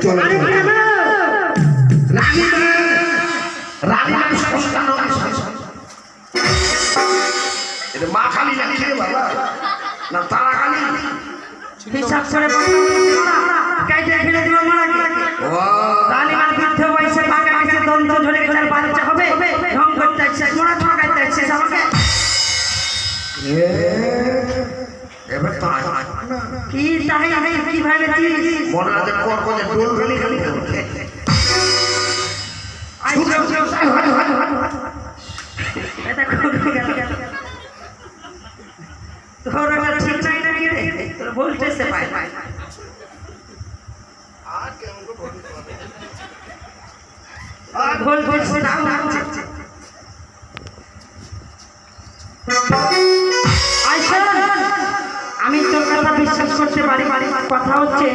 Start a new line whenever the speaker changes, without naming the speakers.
চলে রানীমার সন্তান এটা মা খালি রাখে বাবা না তারা খালি
হিসাব করে কাইটা ফেলে দিব মারাকে রানীমার বিরুদ্ধে বয়সে ভাগা গেছে দ্বন্দ্ব ধরে খেলার বাচ্চা হবে ঢং করতে আসছে মোড়া ঠকাইতে আসছে আমাকে
এবার তো
কি তাই আমি কি ভেবেছি
মনে আছে কোন ডোল ফেলে খালি
এটা খুব গেল তোর আমার ঠিক নাই না কি রে তোর বলতেছে ভাই ভুল ভুল নাম নাচছে আমি তোর কথা বিশ্বাস করতে পারি কথা হচ্ছে